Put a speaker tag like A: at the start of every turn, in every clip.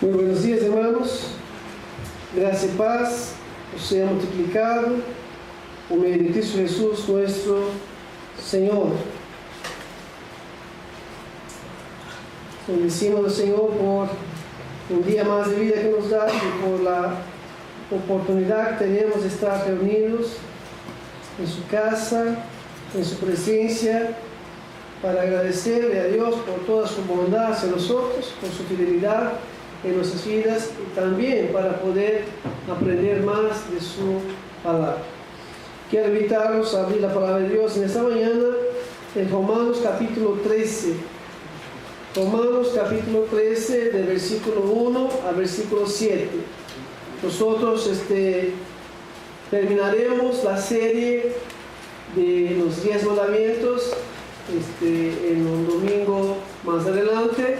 A: Muy buenos días, hermanos. Gracia y paz os sea multiplicado por medio de Cristo Jesús, nuestro Señor. Bendecimos al Señor por un día más de vida que nos da y por la oportunidad que tenemos de estar reunidos en su casa, en su presencia, para agradecerle a Dios por toda su bondad hacia nosotros, por su fidelidad en nuestras vidas y también para poder aprender más de su palabra. Quiero invitarlos a abrir la palabra de Dios en esta mañana en Romanos capítulo 13. Romanos capítulo 13, del versículo 1 al versículo 7. Nosotros terminaremos la serie de los 10 mandamientos en un domingo más adelante.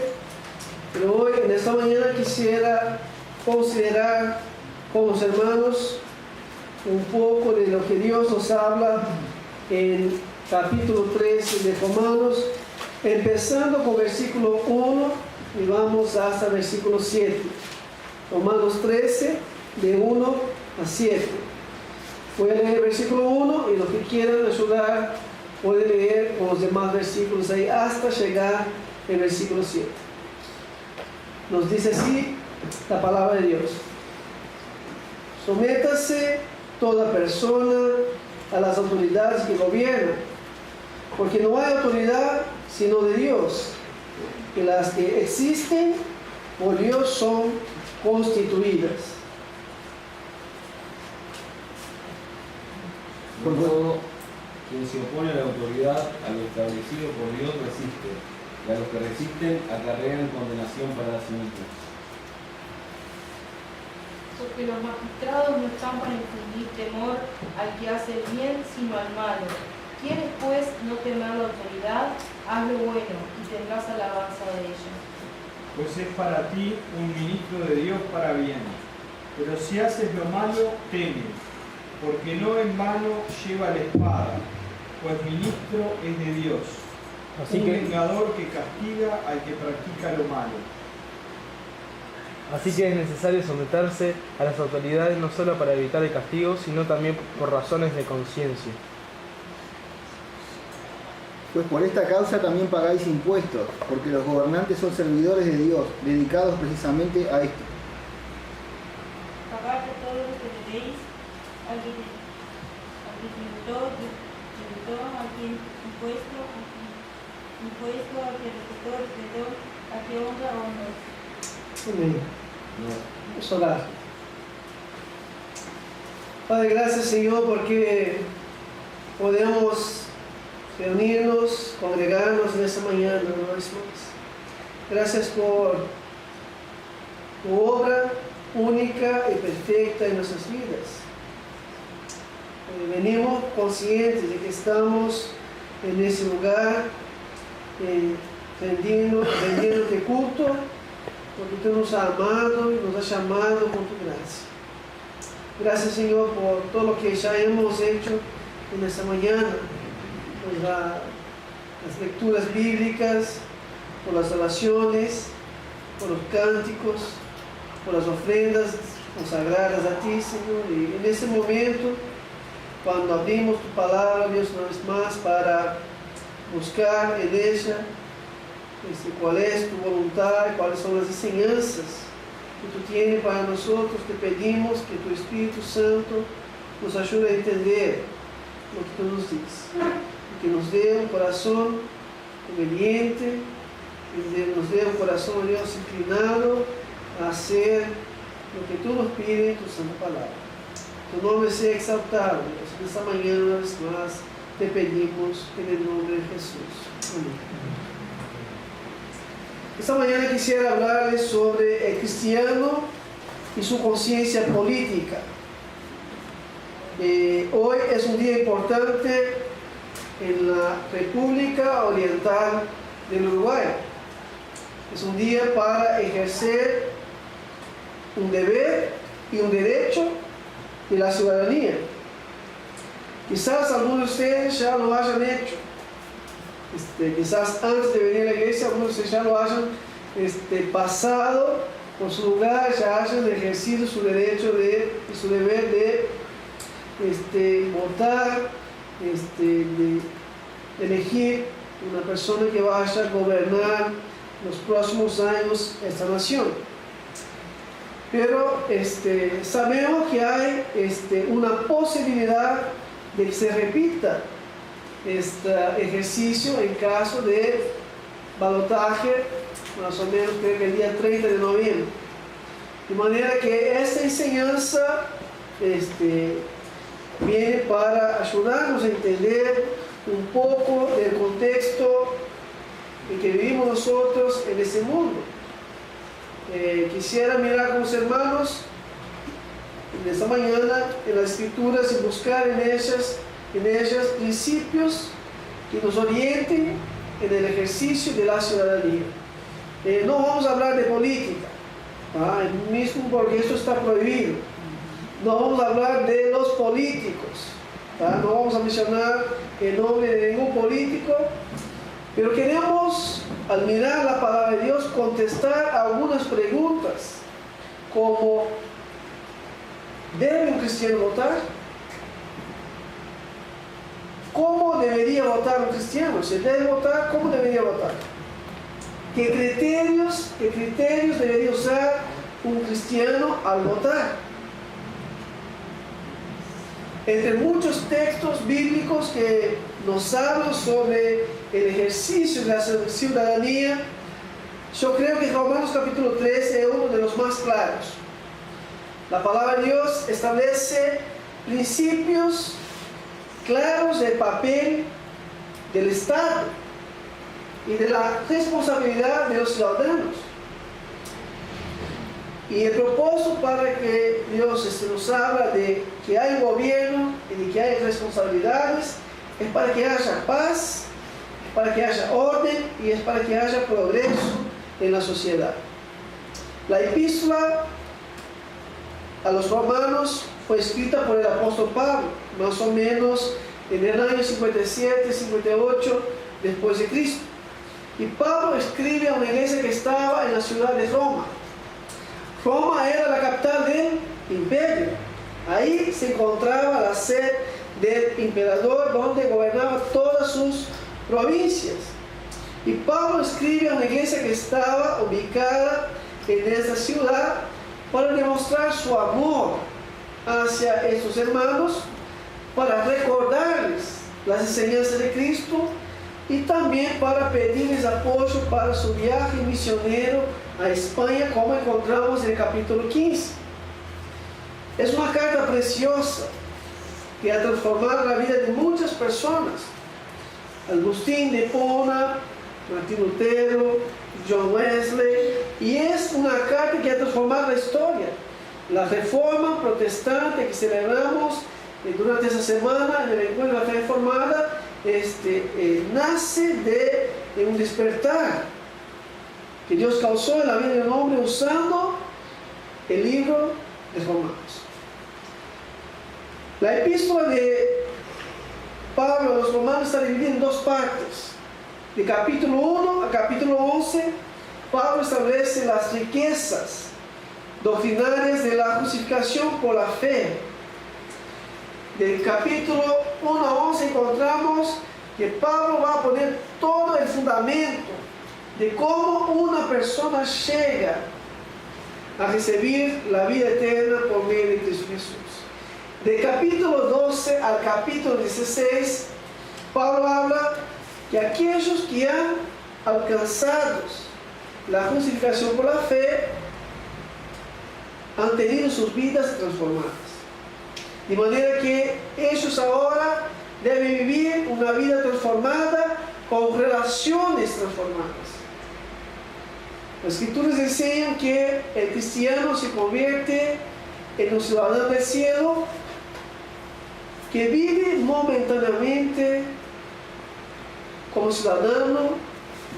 A: Pero hoy, en esta mañana, quisiera considerar con los hermanos un poco de lo que Dios nos habla en capítulo 13 de Romanos, empezando con versículo 1 y vamos hasta versículo 7. Romanos 13, de 1 a 7. Voy a leer el versículo 1 y los que quieran ayudar pueden leer con los demás versículos ahí hasta llegar al versículo 7. Nos dice así la palabra de Dios: sométase toda persona a las autoridades que gobiernan, porque no hay autoridad sino de Dios, y las que existen por Dios son constituidas.
B: Por todo, quien se opone a la autoridad, a lo establecido por Dios, resiste, y a los que resisten acarrean condenación para sí mismos.
C: Porque los magistrados no están para infundir temor al que hace el bien, sino al malo. ¿Quieres pues no temer la autoridad? Haz lo bueno y tendrás alabanza de ella.
D: Pues es para ti un ministro de Dios para bien. Pero si haces lo malo, teme, porque no en vano lleva la espada, pues ministro es de Dios, un vengador que castiga al que practica lo malo.
E: Así que es necesario someterse a las autoridades no solo para evitar el castigo, sino también por razones de conciencia.
F: Pues por esta causa también pagáis impuestos, porque los gobernantes son servidores de Dios, dedicados precisamente a esto.
G: Pagad todo lo que debéis al que tributó, a quien impuesto, a quien respetó, a quien honra.
A: Amén. Vamos a orar. Padre, gracias, Señor, porque podemos reunirnos, congregarnos en esta mañana una vez más. Gracias por tu obra única y perfecta en nuestras vidas. Venimos conscientes de que estamos en ese lugar rendiéndote culto, porque tú nos has amado y nos has llamado con tu gracia. Gracias, Señor, por todo lo que ya hemos hecho en esta mañana, por las lecturas bíblicas, por las oraciones, por los cánticos, por las ofrendas consagradas a ti, Señor. Y en este momento, cuando abrimos tu palabra, Dios, una vez más, para buscar en ella cuál es tu voluntad, cuáles son las enseñanzas que tú tienes para nosotros, te pedimos que tu Espíritu Santo nos ayude a entender lo que tú nos dices, y que nos dé un corazón obediente, que nos dé un corazón, Dios, inclinado a hacer lo que tú nos pides en tu santa palabra. Tu nombre sea exaltado, Dios. En esta mañana, una vez más, te pedimos en el nombre de Jesús. Amén. Esta mañana quisiera hablarles sobre el cristiano y su conciencia política. Hoy es un día importante en la República Oriental del Uruguay. Es un día para ejercer un deber y un derecho de la ciudadanía. Quizás algunos de ustedes ya lo hayan hecho. Quizás antes de venir a la iglesia algunos de ustedes ya lo hayan pasado por su lugar ya hayan ejercido su derecho y su deber de votar, de elegir una persona que vaya a gobernar los próximos años esta nación. Pero sabemos que hay una posibilidad de que se repita este ejercicio en caso de balotaje, más o menos creo que el día 30 de noviembre. De manera que esta enseñanza viene para ayudarnos a entender un poco del contexto en que vivimos nosotros en este mundo. Quisiera mirar con los hermanos en esta mañana en las escrituras y buscar en ellas principios que nos orienten en el ejercicio de la ciudadanía. No vamos a hablar de política, mismo porque esto está prohibido. No vamos a hablar de los políticos, no vamos a mencionar el nombre de ningún político, pero queremos, al mirar la palabra de Dios, contestar algunas preguntas, como: ¿debe un cristiano votar? ¿Cómo debería votar un cristiano? Si debe votar, ¿cómo debería votar? ¿Qué criterios debería usar un cristiano al votar? Entre muchos textos bíblicos que nos hablan sobre el ejercicio de la ciudadanía, yo creo que Romanos capítulo 13 es uno de los más claros. La palabra de Dios establece principios claros del papel del Estado y de la responsabilidad de los ciudadanos. Y el propósito para que Dios nos habla de que hay gobierno y de que hay responsabilidades es para que haya paz, es para que haya orden y es para que haya progreso en la sociedad. La epístola a los romanos fue escrita por el apóstol Pablo, más o menos en el año 57, 58 después de Cristo. Y Pablo escribe a una iglesia que estaba en la ciudad de Roma. Roma era la capital del imperio. Ahí se encontraba la sede del emperador, donde gobernaba todas sus provincias. Y Pablo escribe a una iglesia que estaba ubicada en esa ciudad para demostrar su amor hacia estos hermanos, para recordarles las enseñanzas de Cristo y también para pedirles apoyo para su viaje misionero a España, como encontramos en el capítulo 15. Es una carta preciosa que ha transformado la vida de muchas personas. Agustín de Hipona, Martín Lutero, John Wesley, y es una carta que ha transformado la historia. La reforma protestante que celebramos durante esa semana en el encuentro de la fe reformada nace de un despertar que Dios causó en la vida del hombre usando el libro de Romanos. La epístola de Pablo a los romanos está dividida en dos partes. De capítulo 1 a capítulo 11, Pablo establece las riquezas doctrinales de la justificación por la fe. Del capítulo 1 a 11 encontramos que Pablo va a poner todo el fundamento de cómo una persona llega a recibir la vida eterna por medio de Cristo Jesús. Del capítulo 12 al capítulo 16, Pablo habla que aquellos que han alcanzado la justificación por la fe han tenido sus vidas transformadas. De manera que ellos ahora deben vivir una vida transformada con relaciones transformadas. Las escrituras enseñan que el cristiano se convierte en un ciudadano del cielo que vive momentáneamente como ciudadano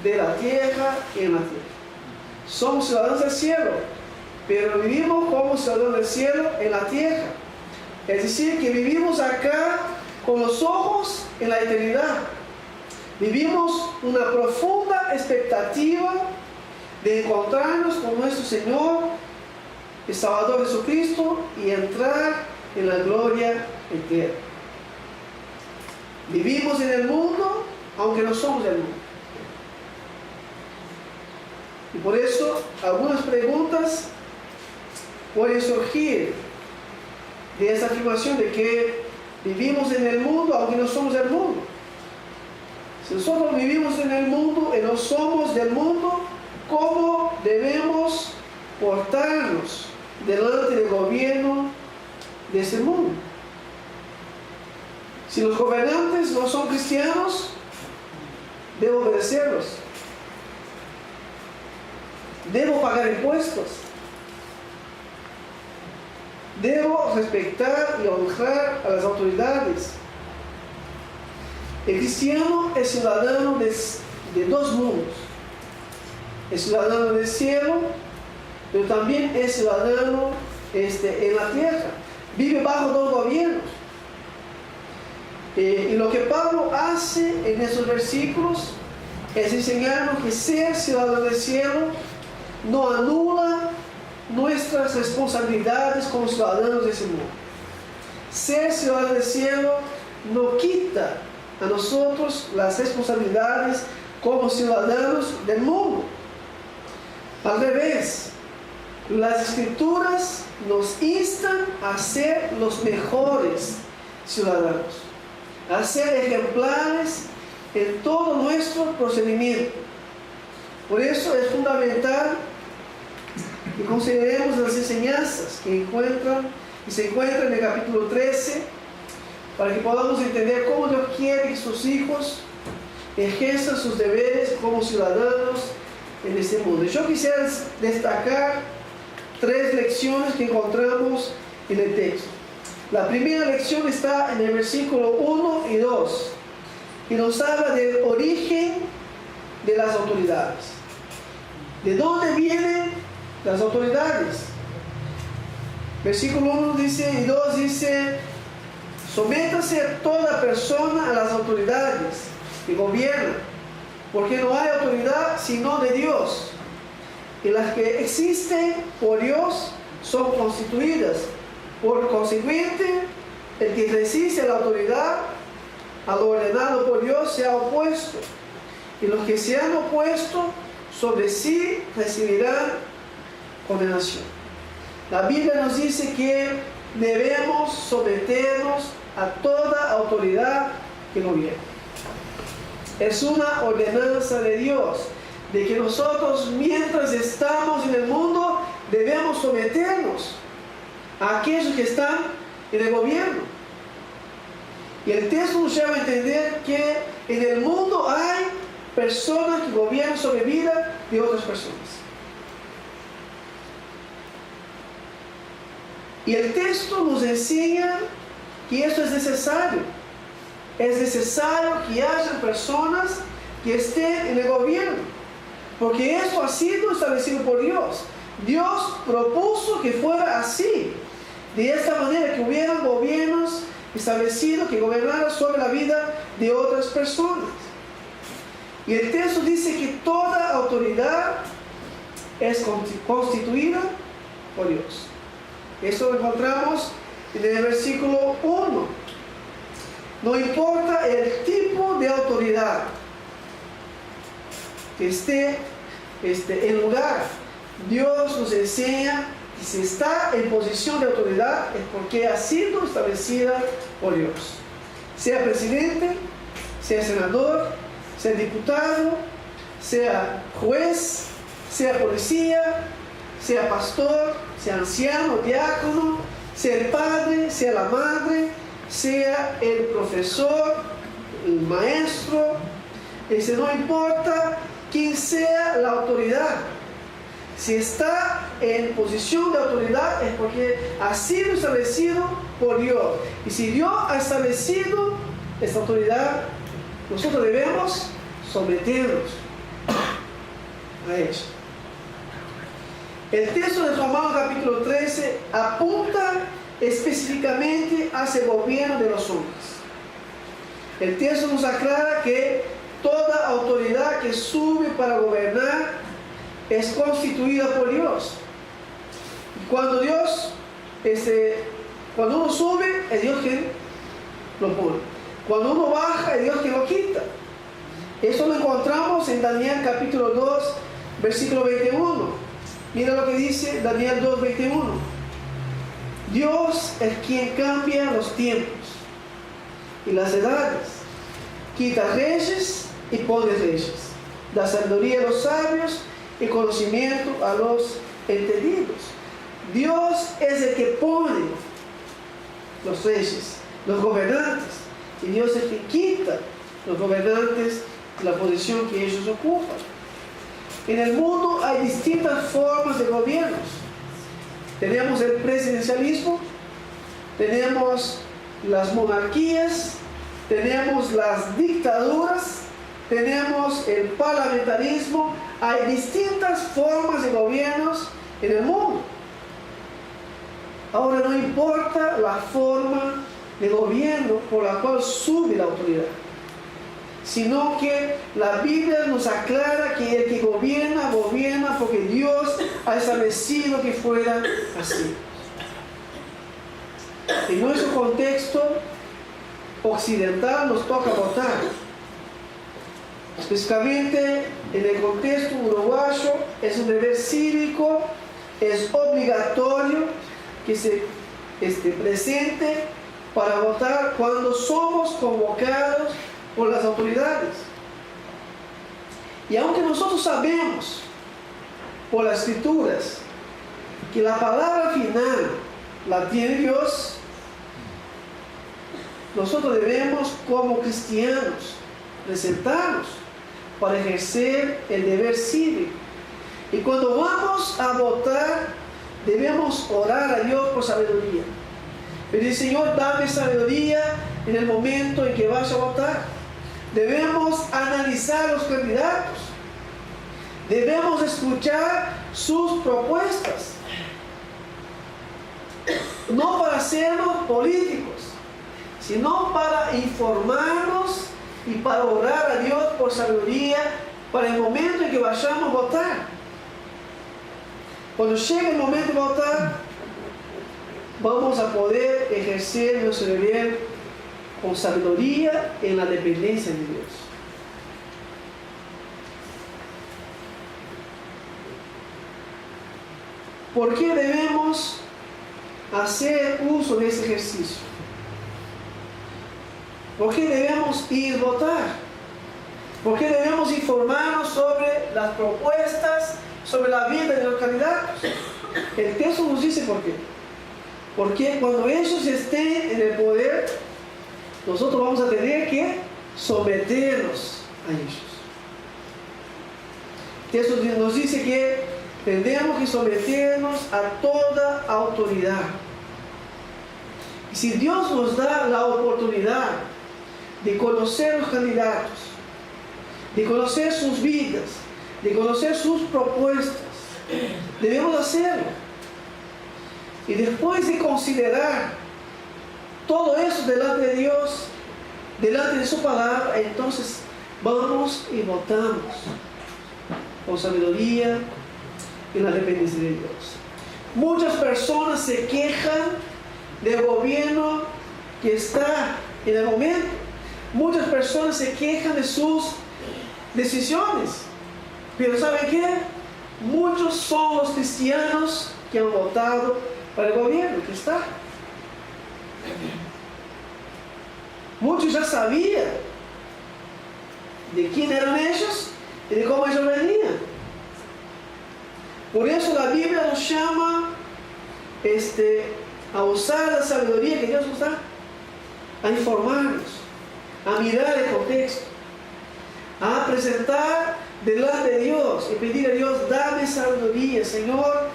A: de la tierra y en la tierra. Somos ciudadanos del cielo, pero vivimos como ciudadanos del cielo en la tierra. Es decir, que vivimos acá con los ojos en la eternidad. Vivimos una profunda expectativa de encontrarnos con nuestro Señor y Salvador Jesucristo y entrar en la gloria eterna. Vivimos en el mundo, aunque no somos del mundo. Y por eso algunas preguntas pueden surgir de esa afirmación de que vivimos en el mundo, aunque no somos del mundo. Si nosotros vivimos en el mundo y no somos del mundo, ¿cómo debemos portarnos delante del gobierno de ese mundo? Si los gobernantes no son cristianos, debo obedecerlos. Debo pagar impuestos. Debo respetar y honrar a las autoridades. El cristiano es ciudadano de dos mundos. Es ciudadano del cielo, pero también es ciudadano en la tierra. Vive bajo dos gobiernos. Y lo que Pablo hace en esos versículos es enseñarnos que ser ciudadano del cielo no anula nuestras responsabilidades como ciudadanos de ese mundo. Ser ciudadano del cielo no quita a nosotros las responsabilidades como ciudadanos del mundo. Al revés, las Escrituras nos instan a ser los mejores ciudadanos, a ser ejemplares en todo nuestro procedimiento. Por eso es fundamental que consideremos las enseñanzas que se encuentran en el capítulo 13, para que podamos entender cómo Dios quiere que sus hijos ejerzan sus deberes como ciudadanos en este mundo. Yo quisiera destacar 3 lecciones que encontramos en el texto. La primera lección está en el versículo 1 y 2, que nos habla del origen de las autoridades. ¿De dónde vienen las autoridades? Versículo 1 dice y 2 dice: sométase a toda persona a las autoridades que gobiernan, porque no hay autoridad sino de Dios, y las que existen por Dios son constituidas. Por consiguiente, el que resiste a la autoridad, a lo ordenado por Dios, se ha opuesto, y los que se han opuesto sobre sí recibirán condenación. La Biblia nos dice que debemos someternos a toda autoridad que gobierna. Es una ordenanza de Dios, de que nosotros, mientras estamos en el mundo, debemos someternos a aquellos que están en el gobierno. Y el texto nos lleva a entender que en el mundo hay personas que gobiernan sobre vida de otras personas. Y el texto nos enseña que esto es necesario. Es necesario que haya personas que estén en el gobierno, porque esto ha sido establecido por Dios. Dios propuso que fuera así, de esta manera, que hubieran gobiernos establecidos que gobernaran sobre la vida de otras personas. Y el texto dice que toda autoridad es constituida por Dios. Eso lo encontramos en el versículo 1. No importa el tipo de autoridad que esté en lugar, Dios nos enseña que si está en posición de autoridad es porque ha sido establecida por Dios. Sea presidente, sea senador, sea diputado, sea juez, sea policía, sea pastor, sea anciano, diácono, sea el padre, sea la madre, sea el profesor, el maestro. No importa quién sea la autoridad. Si está en posición de autoridad es porque ha sido establecido por Dios. Y si Dios ha establecido esta autoridad, nosotros debemos someternos a eso. El texto de Romanos capítulo 13 apunta específicamente hacia el gobierno de los hombres. El texto nos aclara que toda autoridad que sube para gobernar es constituida por Dios. Y cuando cuando uno sube, es Dios quien lo pone. Cuando uno baja, es Dios quien lo quita. Eso lo encontramos en Daniel capítulo 2, versículo 21. Mira lo que dice Daniel 2, 21. Dios es quien cambia los tiempos y las edades, quita reyes y pone reyes, da sabiduría a los sabios y conocimiento a los entendidos. Dios es el que pone los reyes, los gobernantes, y Dios es el que quita los gobernantes de la posición que ellos ocupan. En el mundo hay distintas formas de gobiernos. Tenemos el presidencialismo, tenemos las monarquías, tenemos las dictaduras, tenemos el parlamentarismo. Hay distintas formas de gobiernos en el mundo. Ahora no importa la forma de gobierno por la cual sube la autoridad, sino que la Biblia nos aclara que el que gobierna, gobierna porque Dios ha establecido que fuera así. En nuestro contexto occidental nos toca votar. Específicamente en el contexto uruguayo es un deber cívico, es obligatorio que se presente para votar cuando somos convocados por las autoridades. Y aunque nosotros sabemos por las escrituras que la palabra final la tiene Dios, nosotros debemos como cristianos presentarnos para ejercer el deber cívico. Y cuando vamos a votar, debemos orar a Dios por sabiduría. Pedir, Señor, dame sabiduría en el momento en que vaya a votar. Debemos analizar los candidatos. Debemos escuchar sus propuestas. No para sernos políticos, sino para informarnos y para orar a Dios por sabiduría para el momento en que vayamos a votar. Cuando llegue el momento de votar, vamos a poder ejercer nuestro deber con sabiduría en la dependencia de Dios. ¿Por qué debemos hacer uso de ese ejercicio? ¿Por qué debemos ir a votar? ¿Por qué debemos informarnos sobre las propuestas, sobre la vida de los candidatos? El texto nos dice por qué. Porque cuando ellos estén en el poder, nosotros vamos a tener que someternos a ellos. El texto nos dice que tenemos que someternos a toda autoridad. Y si Dios nos da la oportunidad de conocer los candidatos, de conocer sus vidas, de conocer sus propuestas, debemos hacerlo. Y después de considerar todo eso delante de Dios, delante de su palabra, entonces vamos y votamos con sabiduría y la dependencia de Dios. Muchas personas se quejan del gobierno que está en el momento. Muchas personas se quejan de sus decisiones. Pero ¿saben qué? Muchos son los cristianos que han votado para el gobierno que está. Muchos ya sabían de quién eran ellos y de cómo ellos venían. Por eso la Biblia nos llama a usar la sabiduría que Dios nos da, a informarnos, a mirar el contexto, a presentar delante de Dios y pedir a Dios, dame sabiduría, Señor,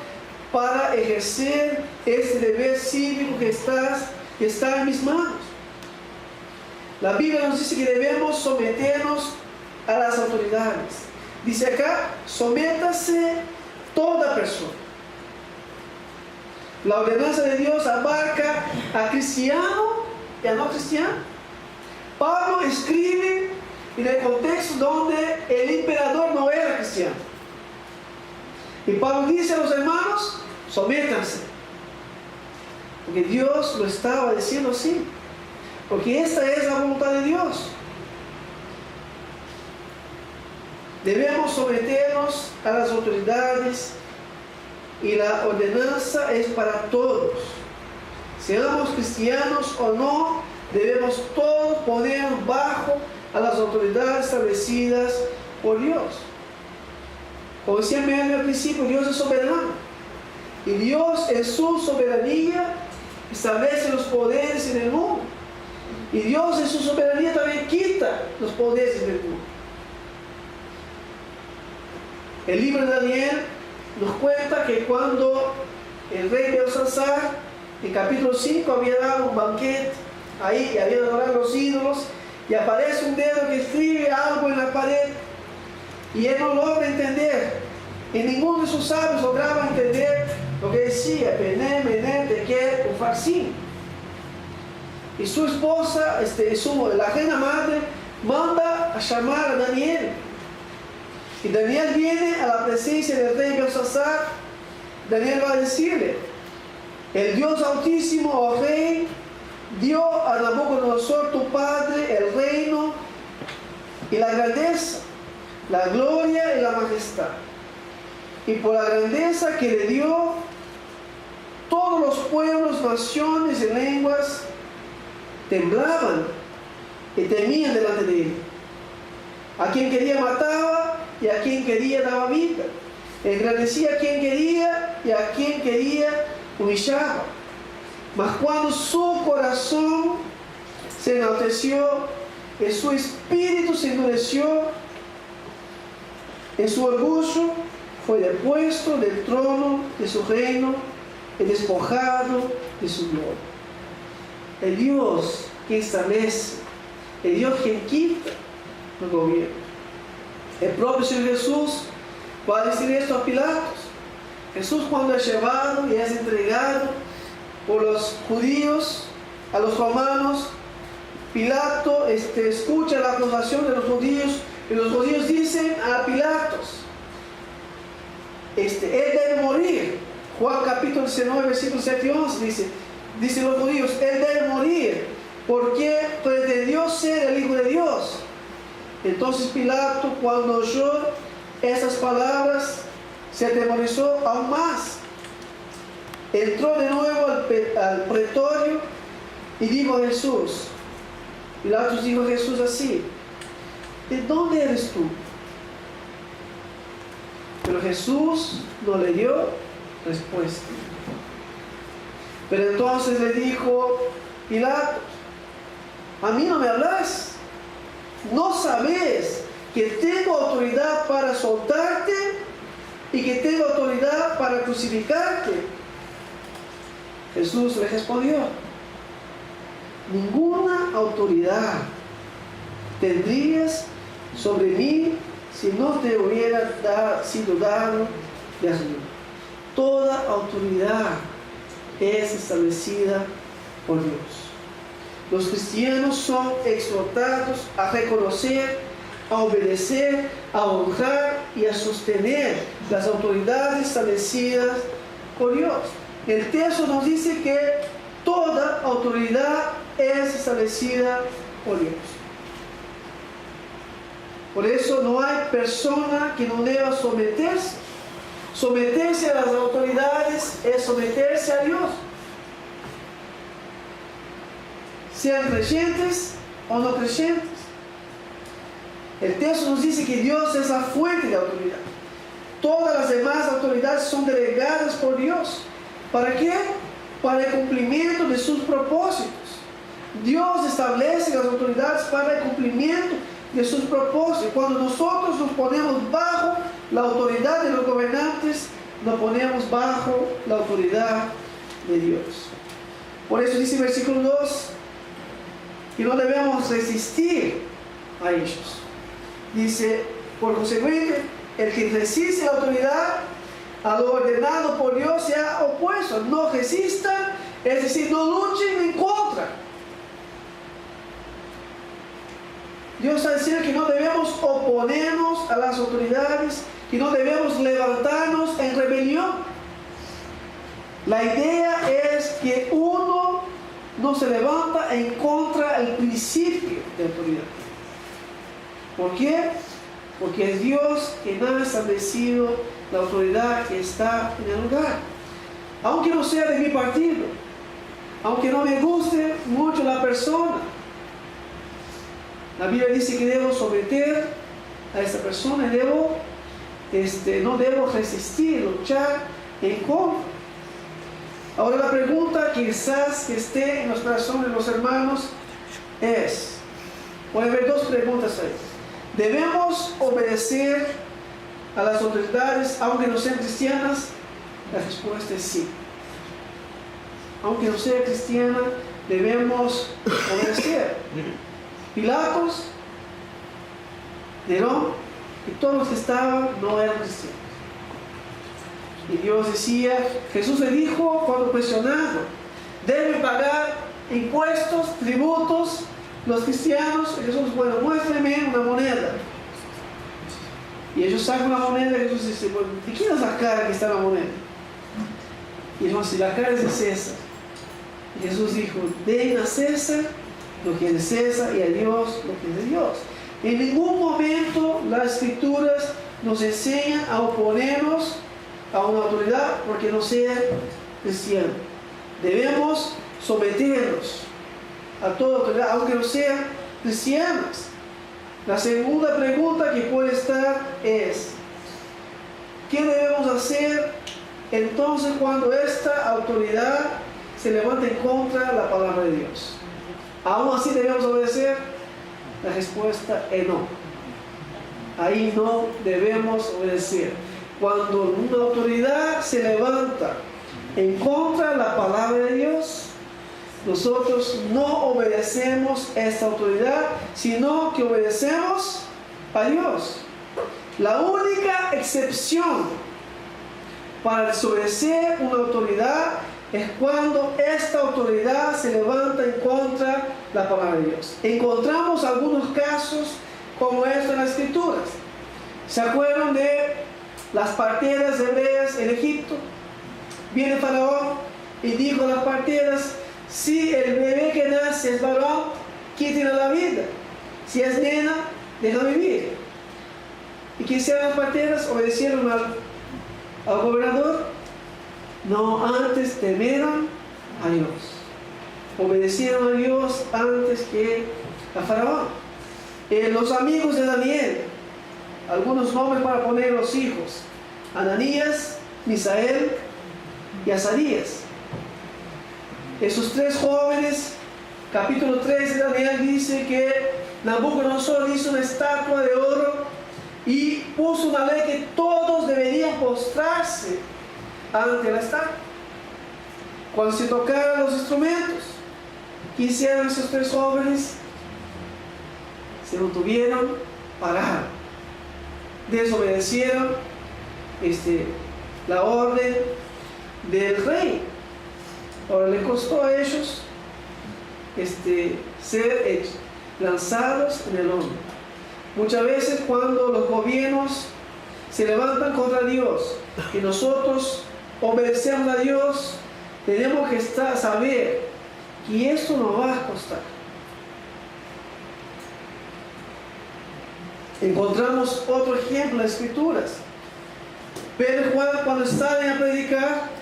A: para ejercer este deber cívico que está en mis manos. La Biblia nos dice que debemos someternos a las autoridades. Dice acá, sométase toda persona. La ordenanza de Dios abarca a cristiano y a no cristiano. Pablo escribe en el contexto donde el emperador no era cristiano. Y Pablo dice a los hermanos, sométanse. Porque Dios lo estaba diciendo así. Porque esta es la voluntad de Dios. Debemos someternos a las autoridades y la ordenanza es para todos. Seamos cristianos o no, debemos todos ponernos bajo a las autoridades establecidas por Dios. Como decía al principio, Dios es soberano. Y Dios en su soberanía establece los poderes en el mundo. Y Dios en su soberanía también quita los poderes del mundo. El libro de Daniel nos cuenta que cuando el rey Belsasar, en capítulo 5, había dado un banquete ahí y había adorado a los ídolos, y aparece un dedo que escribe algo en la pared y él no logra entender, y ninguno de sus sabios lograba entender lo que decía Pené, Mené, Tekel, Ufarsin. Y su esposa, la reina madre, manda a llamar a Daniel. Y Daniel viene a la presencia del rey Belsasar. Daniel va a decirle: el Dios Altísimo, oh rey, dio a Nabucodonosor tu padre el reino y la grandeza, la gloria y la majestad. Y por la grandeza que le dio, todos los pueblos, naciones y lenguas temblaban y temían delante de él. A quien quería mataba y a quien quería daba vida. Engrandecía a quien quería y a quien quería humillaba. Mas cuando su corazón se enalteció y su espíritu se endureció, en su orgullo fue depuesto del trono de su reino y despojado de su gloria. El Dios que establece, el Dios que quita el gobierno. El propio Señor Jesús va a decir esto a Pilatos. Jesús, cuando es llevado y es entregado por los judíos a los romanos, Pilato escucha la acusación de los judíos y los judíos dicen a Pilatos: él debe morir. Juan capítulo 19, versículos 7 y 11 dicen los judíos: él debe morir porque pretendió ser el Hijo de Dios. Entonces Pilato, cuando oyó esas palabras, se atemorizó aún más. Entró de nuevo al pretorio y dijo a Jesús. Pilatos dijo a Jesús así: ¿de dónde eres tú? Pero Jesús no le dio respuesta. Pero entonces le dijo Pilatos: ¿a mí no me hablas? ¿No sabes que tengo autoridad para soltarte y que tengo autoridad para crucificarte? Jesús le respondió: ninguna autoridad tendrías sobre mí si no te hubiera sido dado de arriba. Toda autoridad es establecida por Dios. Los cristianos son exhortados a reconocer, a obedecer, a honrar y a sostener las autoridades establecidas por Dios. El texto nos dice que toda autoridad es establecida por Dios. Por eso no hay persona que no deba someterse. Someterse a las autoridades es someterse a Dios. Sean creyentes o no creyentes. El texto nos dice que Dios es la fuente de autoridad. Todas las demás autoridades son delegadas por Dios. ¿Para qué? Para el cumplimiento de sus propósitos. Dios establece las autoridades para el cumplimiento de sus propósitos. Cuando nosotros nos ponemos bajo la autoridad de los gobernantes, nos ponemos bajo la autoridad de Dios. Por eso dice el versículo 2 que no debemos resistir a ellos. Dice: por consecuente, el que resiste la autoridad, a lo ordenado por Dios, se ha opuesto. No resistan, es decir, no luchen en contra. Dios está diciendo que no debemos oponernos a las autoridades que no debemos levantarnos en rebelión. La idea es que uno no se levanta en contra del principio de autoridad. ¿Por qué? Porque es Dios quien ha establecido la autoridad que está en el lugar. Aunque no sea de mi partido, aunque no me guste mucho la persona, la Biblia dice que debo someter a esa persona y no debo resistir, luchar en contra. Ahora la pregunta quizás que esté en los corazones de los hermanos es, puede haber dos preguntas ahí. ¿Debemos obedecer a las autoridades aunque no sean cristianas? La respuesta es sí. Aunque no sea cristiana, debemos obedecer. Pilatos, Nerón y todos los que estaban no eran cristianos. Y Dios decía, Jesús le dijo cuando cuestionado, deben pagar impuestos, tributos, los cristianos. Y Jesús, bueno, muéstrame una moneda. Y ellos sacan la moneda y Jesús dice, bueno, ¿de quién es la cara que está en la moneda? Y ellos dicen, la cara es de César. Y Jesús dijo, den a César lo que es de César y a Dios lo que es de Dios. En ningún momento las escrituras nos enseñan a oponernos a una autoridad porque no sea cristiano. Debemos someternos a toda autoridad, aunque no sean cristianas. La segunda pregunta que puede estar es, ¿qué debemos hacer entonces cuando esta autoridad se levanta en contra de la palabra de Dios? ¿Aún así debemos obedecer? La respuesta es no. Ahí no debemos obedecer. Cuando una autoridad se levanta en contra de la palabra de Dios, nosotros no obedecemos a esta autoridad, sino que obedecemos a Dios. La única excepción para desobedecer una autoridad es cuando esta autoridad se levanta en contra de la palabra de Dios. Encontramos algunos casos como esto en las Escrituras. ¿Se acuerdan de las parteras hebreas en Egipto? Viene Faraón y dijo a las parteras, si el bebé que nace es varón, quítenle la vida. Si es nena, déjala vivir. ¿Y qué hicieron las parteras? Obedecieron al gobernador. No, antes temieron a Dios. Obedecieron a Dios antes que a Faraón. Los amigos de Daniel, algunos nombres para poner los hijos: Ananías, Misael y Azarías. Esos tres jóvenes, capítulo 3 de Daniel dice que Nabucodonosor hizo una estatua de oro y puso una ley que todos deberían postrarse ante la estatua. Cuando se tocaron los instrumentos, ¿qué hicieron esos tres jóvenes? Se mantuvieron, pararon, desobedecieron la orden del rey. Ahora le costó a ellos ser lanzados en el horno. Muchas veces cuando los gobiernos se levantan contra Dios y nosotros obedecemos a Dios, tenemos que saber que esto nos va a costar. Encontramos otro ejemplo en las Escrituras. Pedro y Juan, cuando salen a predicar,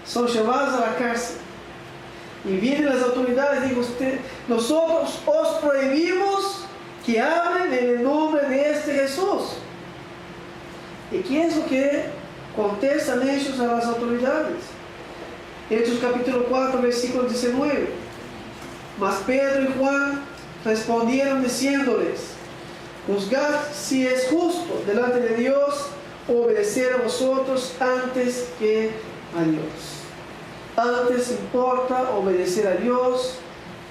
A: son llevados a la cárcel. Y vienen las autoridades y dicen, nosotros os prohibimos que hablen en el nombre de este Jesús. ¿Y qué es lo que contestan ellos a las autoridades? Hechos capítulo 4, versículo 19. Mas Pedro y Juan respondieron diciéndoles, juzgad si es justo delante de Dios obedecer a vosotros antes que a Dios. Antes importa obedecer a Dios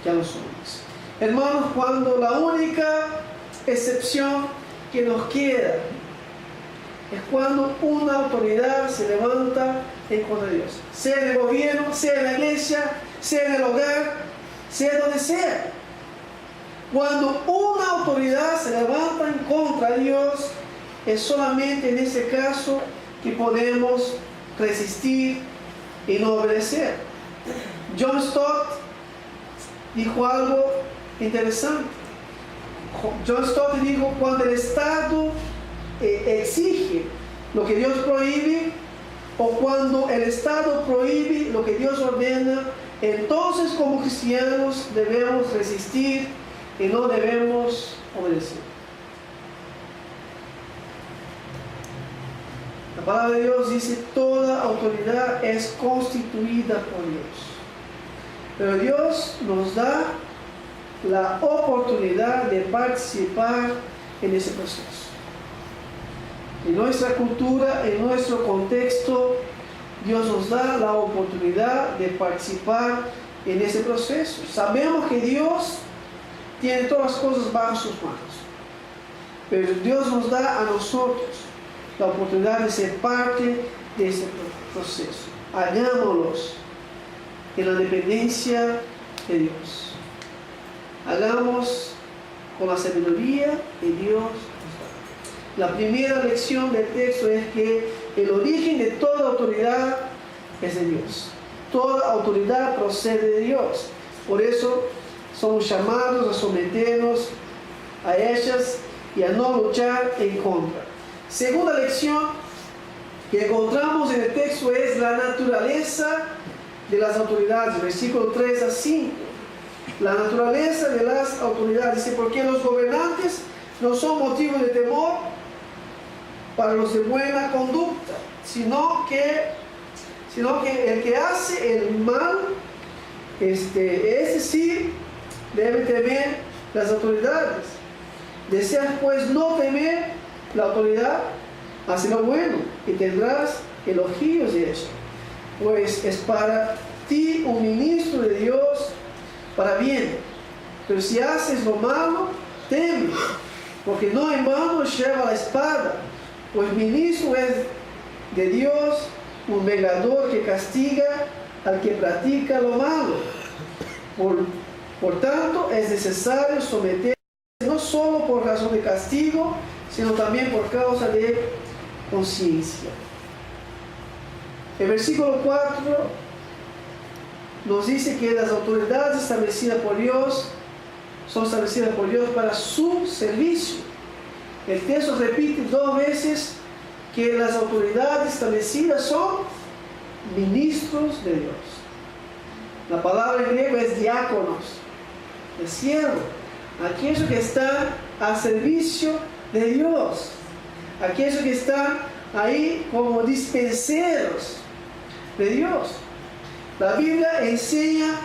A: que a los hombres. Hermanos, cuando la única excepción que nos queda es cuando una autoridad se levanta en contra de Dios, sea en el gobierno, sea en la iglesia, sea en el hogar, sea donde sea. Cuando una autoridad se levanta en contra de Dios, es solamente en este caso que podemos resistir y no obedecer. John Stott dijo algo interesante. John Stott dijo, cuando el Estado exige lo que Dios prohíbe, o cuando el Estado prohíbe lo que Dios ordena, entonces como cristianos debemos resistir y no debemos obedecer. La palabra de Dios dice, toda autoridad es constituida por Dios. Pero Dios nos da la oportunidad de participar en ese proceso. En nuestra cultura, en nuestro contexto, Dios nos da la oportunidad de participar en ese proceso. Sabemos que Dios tiene todas las cosas bajo sus manos, pero Dios nos da a nosotros la oportunidad de ser parte de ese proceso. Hagámoslos en la dependencia de Dios. Hagamos con la sabiduría que Dios nos da. La primera lección del texto es que el origen de toda autoridad es de Dios. Toda autoridad procede de Dios. Por eso somos llamados a someternos a ellas y a no luchar en contra. Segunda lección que encontramos en el texto es la naturaleza de las autoridades, versículo 3 a 5. La naturaleza de las autoridades, dice, porque los gobernantes no son motivo de temor para los de buena conducta, sino que el que hace el mal, ese sí debe temer las autoridades. Deseas pues no temer la autoridad, haz lo bueno y tendrás elogios de ella, pues es para ti un ministro de Dios para bien. Pero si haces lo malo, teme, porque no en vano lleva la espada, pues ministro es de Dios, un vengador que castiga al que practica lo malo. Por tanto, es necesario someterse no solo por razón de castigo, sino también por causa de conciencia. El versículo 4 nos dice que las autoridades establecidas por Dios son establecidas por Dios para su servicio. El texto repite 2 veces que las autoridades establecidas son ministros de Dios. La palabra en griego es diáconos, es siervo, aquellos que están a servicio de Dios, aquellos que están ahí como dispenseros de Dios. La Biblia enseña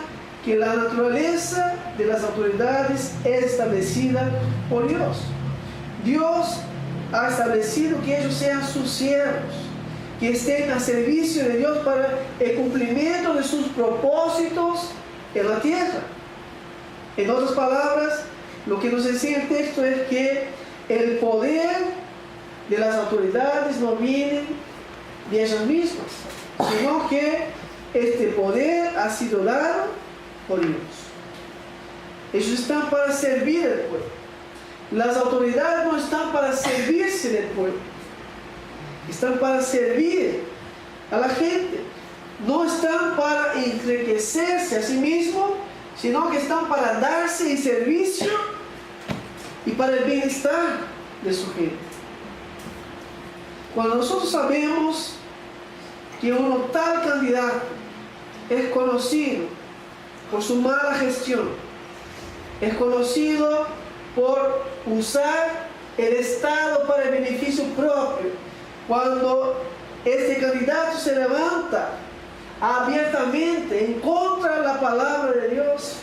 A: que la naturaleza de las autoridades es establecida por Dios. Dios ha establecido que ellos sean sus siervos, que estén a servicio de Dios para el cumplimiento de sus propósitos en la tierra. En otras palabras, lo que nos enseña el texto es que el poder de las autoridades no viene de ellas mismas, sino que este poder ha sido dado por Dios. Ellos están para servir al pueblo. Las autoridades no están para servirse del pueblo, están para servir a la gente. No están para enriquecerse a sí mismos, sino que están para darse en servicio y para el bienestar de su gente. Cuando nosotros sabemos que uno tal candidato es conocido por su mala gestión, es conocido por usar el Estado para el beneficio propio, cuando este candidato se levanta abiertamente en contra de la palabra de Dios,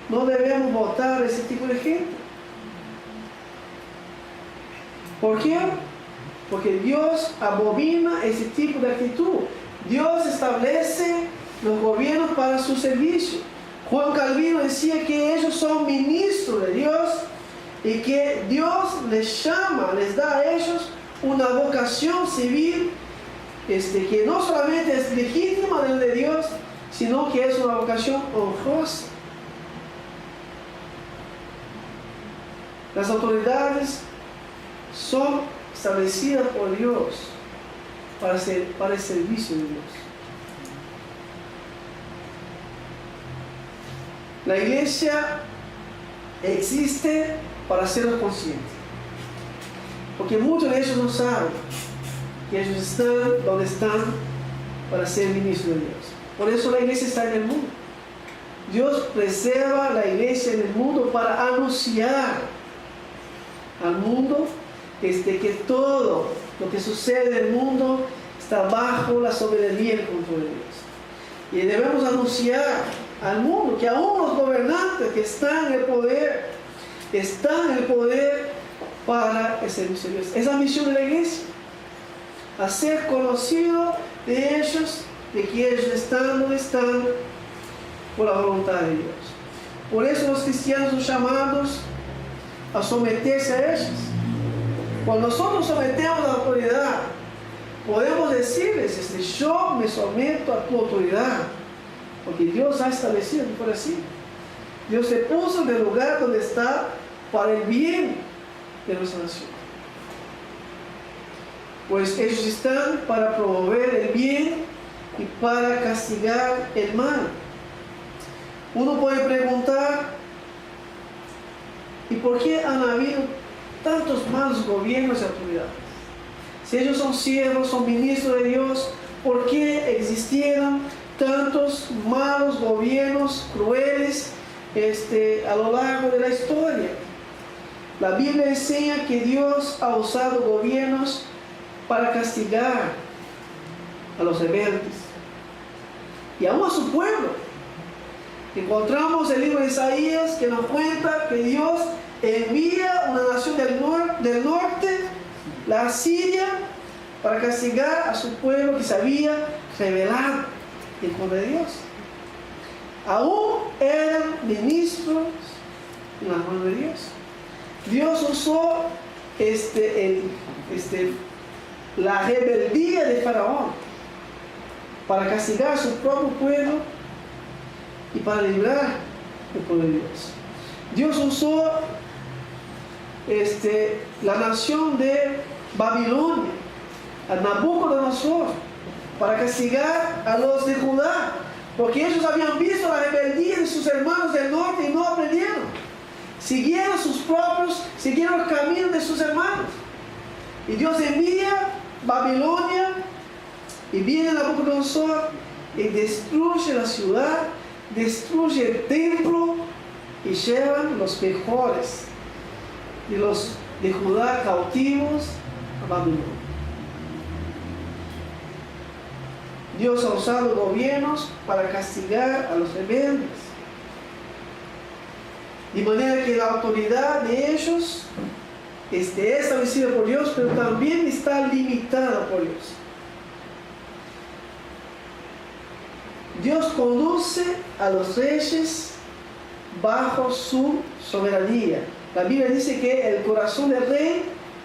A: no debemos votar a ese tipo de gente. ¿Por qué? Porque Dios abomina ese tipo de actitud. Dios establece los gobiernos para su servicio. Juan Calvino decía que ellos son ministros de Dios y que Dios les llama, les da a ellos una vocación civil que no solamente es legítima delante de Dios, sino que es una vocación honrosa. Las autoridades son establecida por Dios para el servicio de Dios. La iglesia existe para hacernos conscientes, porque muchos de ellos no saben que ellos están donde están para ser ministros de Dios. Por eso la iglesia está en el mundo. Dios preserva la iglesia en el mundo para anunciar al mundo que todo lo que sucede en el mundo está bajo la soberanía y el control de Dios. Y debemos anunciar al mundo que aún los gobernantes que están en el poder para el servicio de Dios. Esa es la misión de la iglesia: hacer conocido de ellos, de que ellos están donde están por la voluntad de Dios. Por eso los cristianos son llamados a someterse a ellos. Cuando nosotros sometemos a la autoridad, podemos decirles, yo me someto a tu autoridad, porque Dios ha establecido que fuera así. Dios te puso en el lugar donde está para el bien de nuestra nación. Pues ellos están para promover el bien y para castigar el mal. Uno puede preguntar, ¿y por qué han habido tantos malos gobiernos y autoridades? Si ellos son siervos, son ministros de Dios, ¿por qué existieron tantos malos gobiernos crueles a lo largo de la historia? La Biblia enseña que Dios ha usado gobiernos para castigar a los rebeldes y aún a su pueblo. Encontramos el libro de Isaías que nos cuenta que Dios envía una nación del norte, la Asiria, para castigar a su pueblo que se había rebelado en contra de Dios. Aún eran ministros en las manos de Dios. Dios usó la rebeldía de Faraón para castigar a su propio pueblo y para librar el pueblo de Dios. Dios usó la nación de Babilonia, a Nabucodonosor, para castigar a los de Judá, porque ellos habían visto la rebeldía de sus hermanos del norte y no aprendieron. Siguieron el camino de sus hermanos. Y Dios envía Babilonia y viene Nabucodonosor y destruye la ciudad, destruye el templo y llevan los mejores de los de Judá cautivos a Babilonia. Dios ha usado gobiernos para castigar a los rebeldes, de manera que la autoridad de ellos es establecida por Dios, pero también está limitada por Dios. Dios conduce a los reyes bajo su soberanía. La Biblia dice que el corazón del rey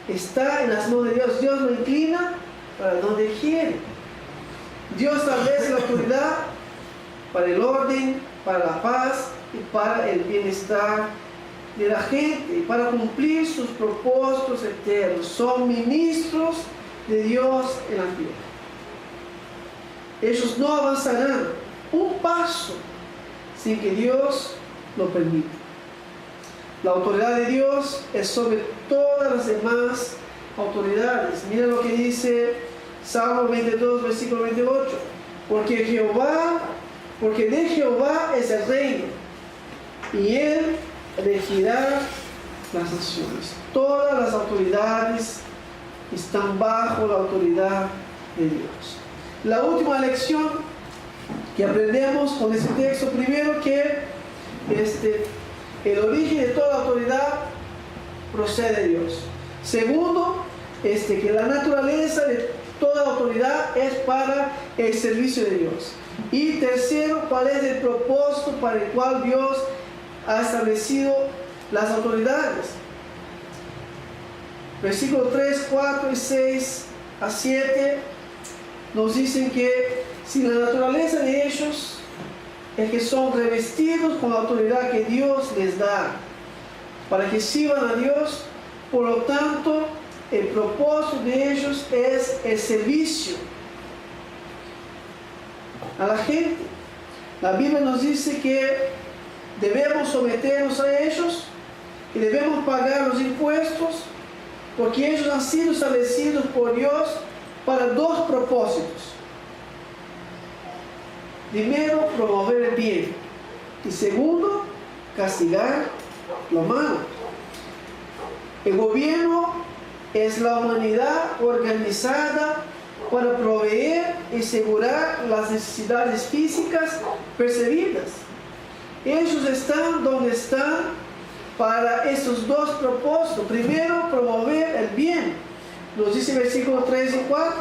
A: está en las manos de Dios. Dios lo inclina para donde quiere. Dios establece la autoridad para el orden, para la paz y para el bienestar de la gente, y para cumplir sus propósitos eternos. Son ministros de Dios en la tierra. Ellos no avanzarán un paso sin que Dios lo permita. La autoridad de Dios es sobre todas las demás autoridades. Mira lo que dice Salmo 22, versículo 28. Porque de Jehová es el reino, y Él regirá las naciones. Todas las autoridades están bajo la autoridad de Dios. La última lección que aprendemos con este texto, primero que el origen de toda autoridad procede de Dios. Segundo, que la naturaleza de toda autoridad es para el servicio de Dios. Y tercero, cuál es el propósito para el cual Dios ha establecido las autoridades. Versículos 3, 4 y 6 a 7 nos dicen que si la naturaleza de ellos es que son revestidos con la autoridad que Dios les da para que sirvan a Dios, por lo tanto el propósito de ellos es el servicio a la gente. La Biblia nos dice que debemos someternos a ellos, que debemos pagar los impuestos, porque ellos han sido establecidos por Dios para dos propósitos. Primero, promover el bien, y segundo, castigar lo malo. El gobierno es la humanidad organizada para proveer y asegurar las necesidades físicas percibidas. Ellos están donde están para estos dos propósitos. Primero, promover el bien. Nos dice el versículo 3 y 4.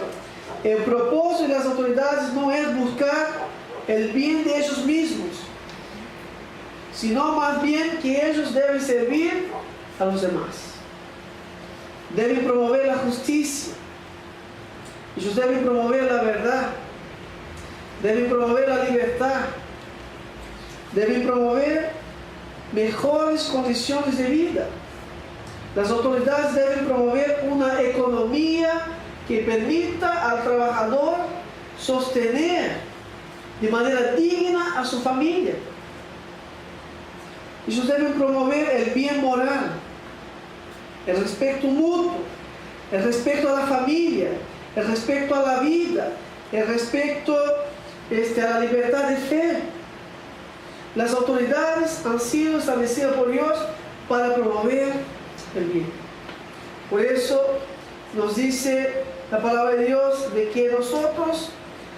A: El propósito de las autoridades no es buscar el bien de ellos mismos, sino más bien que ellos deben servir a los demás. Deben promover la justicia. Ellos deben promover la verdad. Deben promover la libertad. Deben promover mejores condiciones de vida. Las autoridades deben promover una economía que permita al trabajador sostener de manera digna a su familia. Ellos deben promover el bien moral, el respeto mutuo, el respeto a la familia, el respeto a la vida, el respeto a la libertad de fe. Las autoridades han sido establecidas por Dios para promover el bien. Por eso nos dice la palabra de Dios de que nosotros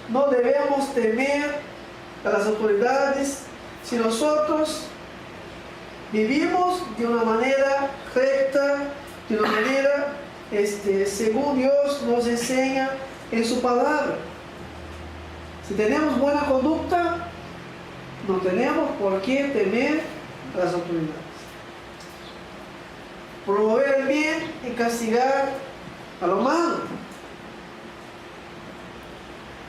A: no debemos temer a las autoridades si nosotros vivimos de una manera recta, de una manera según Dios nos enseña en su palabra. Si tenemos buena conducta, no tenemos por qué temer a las autoridades. Promover el bien y castigar a lo malo.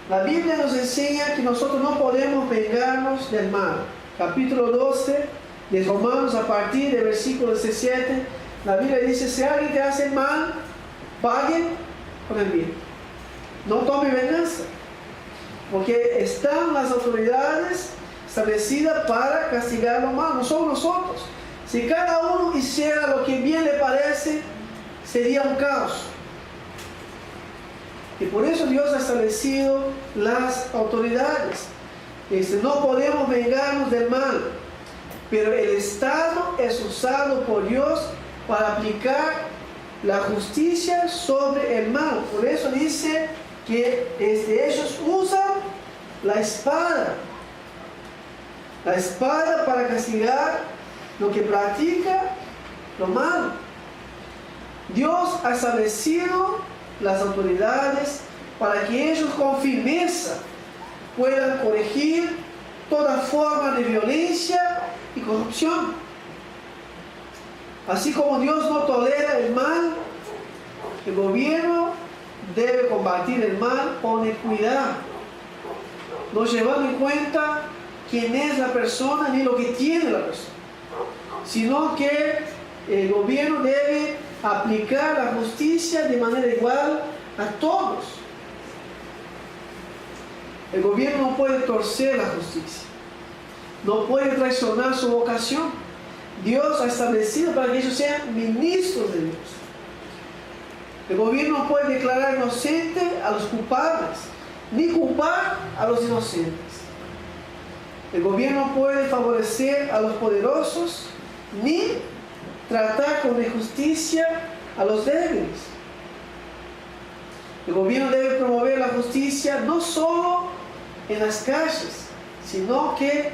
A: La Biblia nos enseña que nosotros no podemos vengarnos del mal. Capítulo 12 de Romanos, a partir del versículo 17, la Biblia dice: si alguien te hace mal, pague con el bien. No tome venganza, porque están las autoridades establecidas para castigar lo malo, no somos nosotros. Si cada uno hiciera lo que bien le parece, sería un caos. Y por eso Dios ha establecido las autoridades. No podemos vengarnos del mal, pero el Estado es usado por Dios para aplicar la justicia sobre el mal. Por eso dice que ellos usan la espada para castigar lo que practica lo malo. Dios ha establecido las autoridades para que ellos con firmeza puedan corregir toda forma de violencia y corrupción. Así como Dios no tolera el mal, el gobierno debe combatir el mal con equidad, no llevando en cuenta quién es la persona ni lo que tiene la persona, sino que el gobierno debe aplicar la justicia de manera igual a todos. El gobierno no puede torcer la justicia, no puede traicionar su vocación. Dios ha establecido para que ellos sean ministros de Dios. El gobierno no puede declarar inocente a los culpables, ni culpar a los inocentes. El gobierno no puede favorecer a los poderosos, ni tratar con injusticia a los débiles. El gobierno debe promover la justicia no solo en las calles, sino que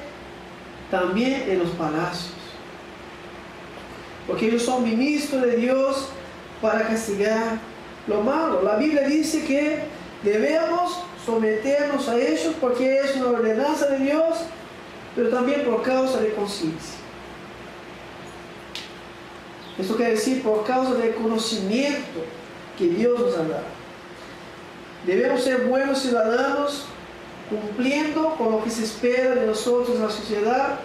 A: también en los palacios. Porque ellos son ministros de Dios para castigar lo malo. La Biblia dice que debemos someternos a ellos porque es una ordenanza de Dios, pero también por causa de conciencia. Esto quiere decir por causa del conocimiento que Dios nos ha dado. Debemos ser buenos ciudadanos, cumpliendo con lo que se espera de nosotros en la sociedad,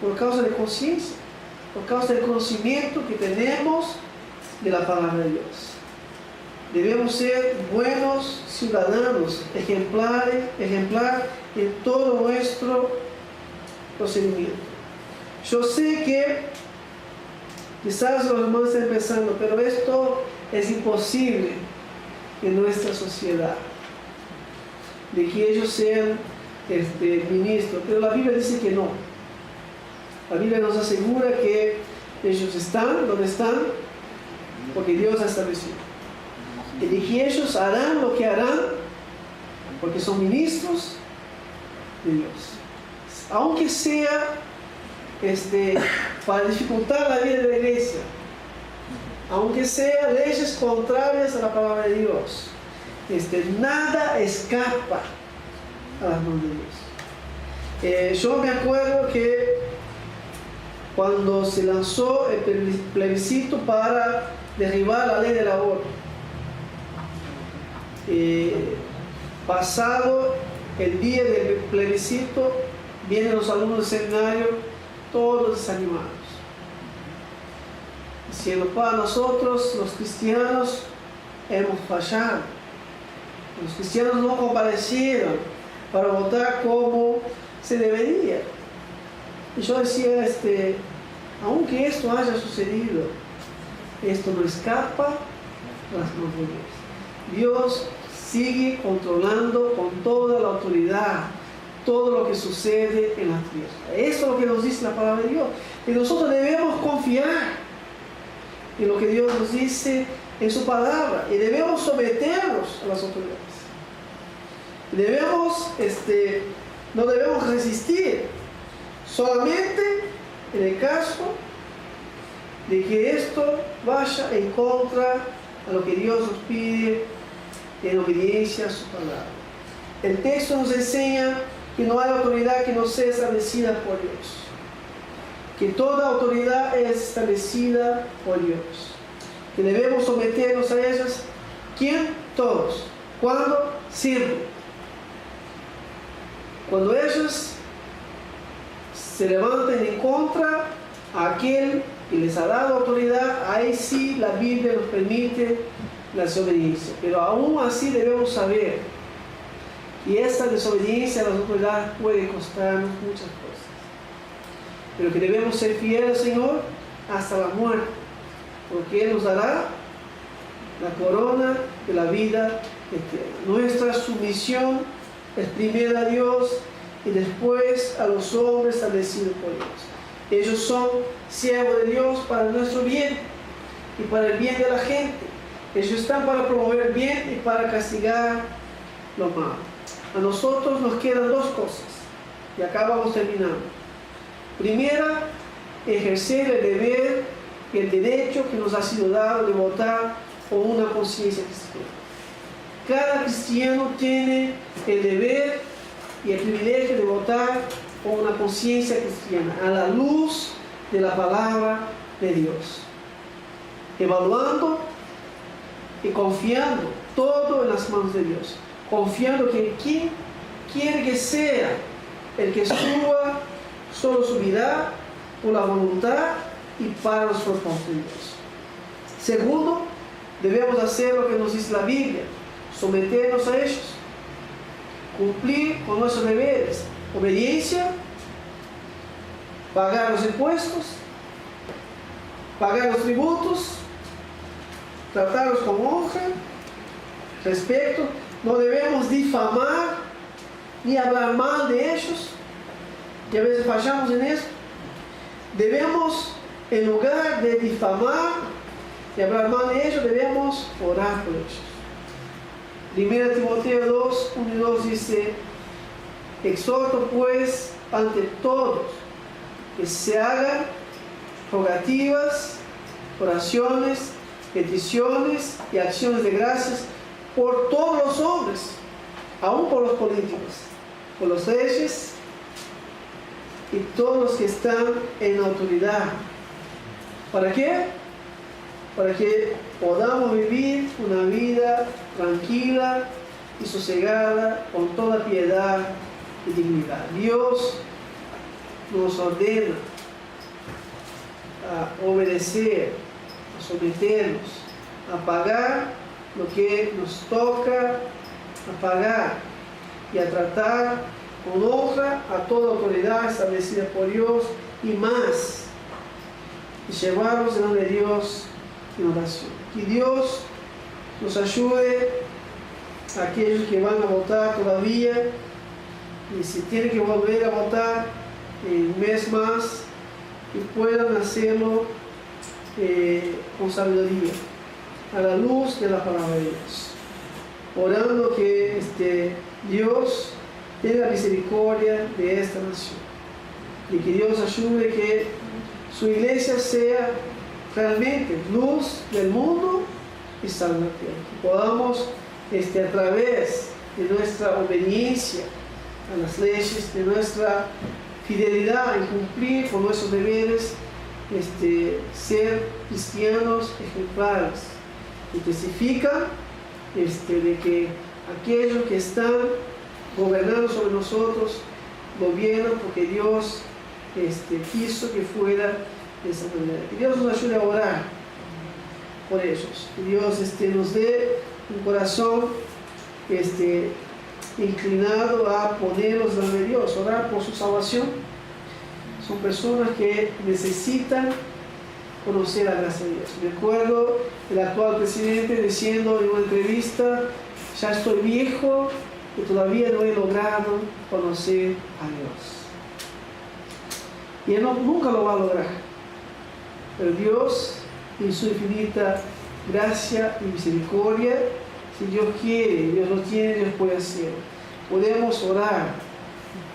A: por causa de conciencia, por causa del conocimiento que tenemos de la palabra de Dios. Debemos ser buenos ciudadanos, ejemplar en todo nuestro procedimiento. Yo sé que quizás los hermanos estén pensando, pero esto es imposible en nuestra sociedad, de que ellos sean ministros, pero la Biblia dice que no. La Biblia nos asegura que ellos están donde están porque Dios ha establecido, y de que ellos harán lo que harán porque son ministros de Dios, aunque sea para dificultar la vida de la iglesia, aunque sea leyes contrarias a la palabra de Dios. Nada escapa a las manos de Dios. Yo me acuerdo que cuando se lanzó el plebiscito para derribar la ley del aborto, pasado el día del plebiscito, vienen los alumnos del seminario todos desanimados, diciendo: para nosotros los cristianos hemos fallado, los cristianos no comparecieron para votar como se debería. Y yo decía, aunque esto haya sucedido, esto no escapa a las manos de Dios. Dios sigue controlando con toda la autoridad todo lo que sucede en la tierra. Eso es lo que nos dice la palabra de Dios. Y nosotros debemos confiar en lo que Dios nos dice en su palabra. Y debemos someternos a las autoridades. No debemos resistir. Solamente en el caso de que esto vaya en contra a lo que Dios nos pide en obediencia a su palabra. El texto nos enseña que no hay autoridad que no sea establecida por Dios, que toda autoridad es establecida por Dios, que debemos someternos a ellas. ¿Quién? Todos. ¿Cuándo? Siempre. Cuando ellos se levanten en contra a aquel que les ha dado autoridad, ahí sí la Biblia nos permite la desobediencia. Pero aún así debemos saber que esta desobediencia a las autoridades puede costarnos muchas cosas, pero que debemos ser fieles al Señor hasta la muerte, porque Él nos dará la corona de la vida eterna. Nuestra sumisión es primero a Dios y después a los hombres establecidos por Dios. Ellos son siervos de Dios para nuestro bien y para el bien de la gente. Ellos están para promover el bien y para castigar lo malo. A nosotros nos quedan dos cosas, y acá vamos terminando. Primera, ejercer el deber y el derecho que nos ha sido dado de votar con una conciencia cristiana. Cada cristiano tiene el deber y el privilegio de votar con una conciencia cristiana, a la luz de la palabra de Dios, evaluando y confiando todo en las manos de Dios, confiando que quien quiere que sea el que suba, solo subirá por la voluntad y para los propósitos de Dios. Segundo, debemos hacer lo que nos dice la Biblia, someternos a ellos, cumplir con nuestros deberes, obediencia, pagar los impuestos, pagar los tributos, tratarlos con honra, respeto. No debemos difamar ni hablar mal de ellos, y a veces fallamos en eso. Debemos, en lugar de difamar y hablar mal de ellos, debemos orar por ellos. 1 Timoteo 2, 1 y 2 dice: exhorto pues ante todos que se hagan rogativas, oraciones, peticiones y acciones de gracias por todos los hombres, aún por los políticos, por los reyes y todos los que están en autoridad. ¿Para qué? Para que podamos vivir una vida tranquila y sosegada, con toda piedad y dignidad. Dios nos ordena a obedecer a someternos, a pagar lo que nos toca a pagar y a tratar con honra a toda autoridad establecida por Dios y más, y llevarnos delante de Dios en oración. Que Dios nos ayude a aquellos que van a votar todavía, y si tienen que volver a votar en un mes más, que puedan hacerlo con sabiduría, a la luz de la palabra de Dios, orando que Dios tenga misericordia de esta nación y que Dios ayude que su iglesia sea realmente luz del mundo y sal de la tierra, que podamos a través de nuestra obediencia a las leyes, de nuestra fidelidad en cumplir con nuestros deberes, ser cristianos ejemplares, y testifica de que aquellos que están gobernando sobre nosotros gobiernan porque Dios quiso que fuera de esa manera. Que Dios nos ayude a orar por ellos, que Dios nos dé un corazón inclinado a ponerlos delante de Dios, orar por su salvación. Son personas que necesitan conocer la gracia de Dios. Recuerdo el actual presidente diciendo en una entrevista: ya estoy viejo y todavía no he logrado conocer a Dios. Y él nunca lo va a lograr. Pero Dios, en su infinita gracia y misericordia, si Dios quiere, Dios lo tiene, Dios puede hacerlo. Podemos orar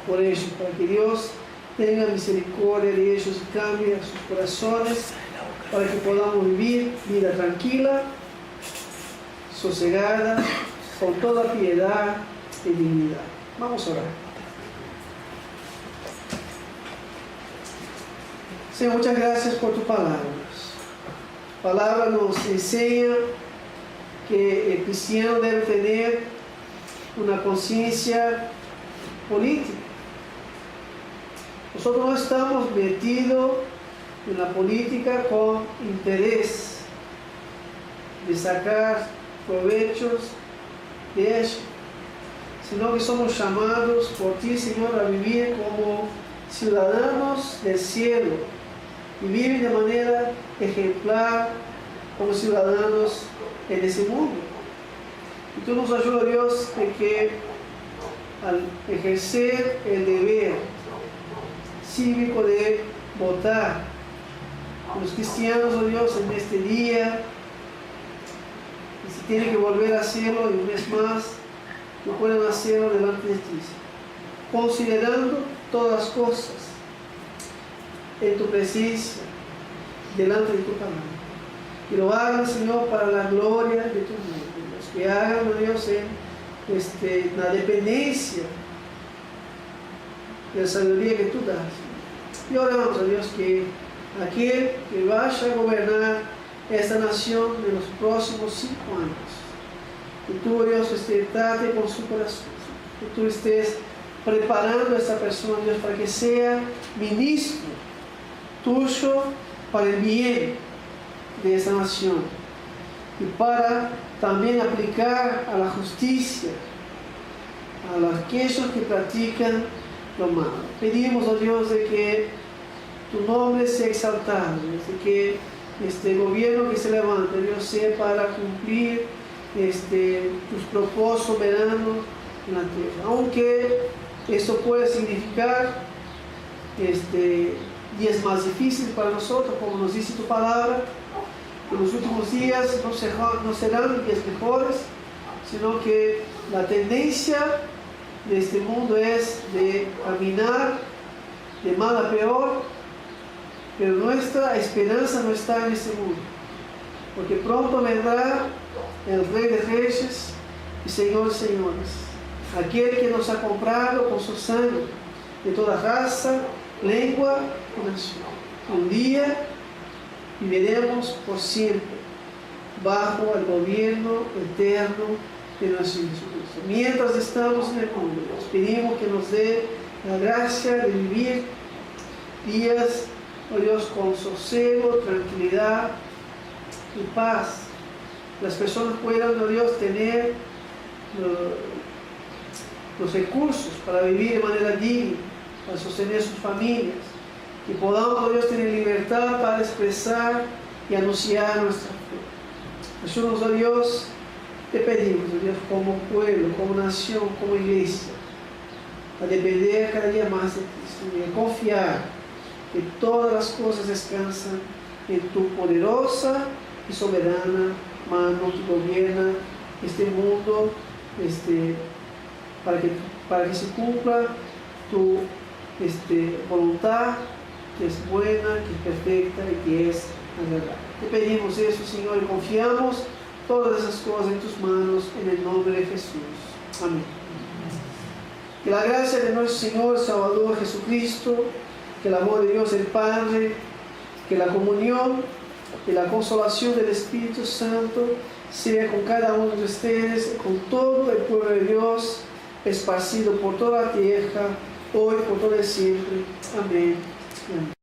A: por ellos, para que Dios tenga misericordia de ellos y cambie sus corazones, para que podamos vivir vida tranquila, sosegada, con toda piedad y dignidad. Vamos a orar. Señor, muchas gracias por tu palabra. Tu palabra nos enseña que el cristiano debe tener una conciencia política. Nosotros no estamos metidos en la política con interés de sacar provechos de ella, sino que somos llamados por ti, Señor, a vivir como ciudadanos del cielo y vivir de manera ejemplar como ciudadanos en ese mundo. Y tú nos ayudas, Dios, de que al ejercer el deber cívico de votar, los cristianos, oh Dios, en este día, y si tienen que volver a hacerlo y un mes más, no pueden hacerlo delante de ti, considerando todas las cosas en tu presencia, delante de tu palabra. Y lo hagan, Señor, para la gloria de tu nombre. Los que hagan, oh Dios, en la dependencia de la sabiduría que tú das. Y oramos a Dios que aquel que vaya a gobernar esta nación en los próximos 5 años, que tú, Dios, trate con su corazón, que tú estés preparando a esta persona, Dios, para que sea ministro tuyo para el bien de esta nación y para también aplicar a la justicia a aquellos que practican lo malo. Pedimos, oh Dios, de que tu nombre sea exaltado, de que este gobierno que se levante, Dios, sea para cumplir tus propósitos soberanos en la tierra. Aunque esto puede significar días más difíciles para nosotros, como nos dice tu palabra, en los últimos días no serán días mejores, sino que la tendencia de este mundo es de caminar de mal a peor, pero nuestra esperanza no está en este mundo, porque pronto vendrá el Rey de Reyes y Señor de Señores, aquel que nos ha comprado con su sangre de toda raza, lengua y nación. Un día viviremos por siempre bajo el gobierno eterno de nuestro Jesucristo. Mientras estamos en el mundo, nos pedimos que nos dé la gracia de vivir días, oh Dios, con sosiego, tranquilidad, y paz. Las personas puedan, oh Dios, tener los recursos para vivir de manera digna, para sostener sus familias. Que podamos, oh Dios, tener libertad para expresar y anunciar nuestra fe. Nosotros, oh Dios, te pedimos, oh Dios, como pueblo, como nación, como iglesia, a depender cada día más de Cristo y a confiar que todas las cosas descansan en tu poderosa y soberana mano que gobierna este mundo, para que se cumpla tu voluntad, que es buena, que es perfecta y que es agradable. Te pedimos eso, Señor, y confiamos todas esas cosas en tus manos, en el nombre de Jesús. Amén. Que la gracia de nuestro Señor Salvador Jesucristo, que el amor de Dios el Padre, que la comunión y la consolación del Espíritu Santo sea con cada uno de ustedes, con todo el pueblo de Dios, esparcido por toda la tierra, hoy, por todo el siempre. Amén. Amén.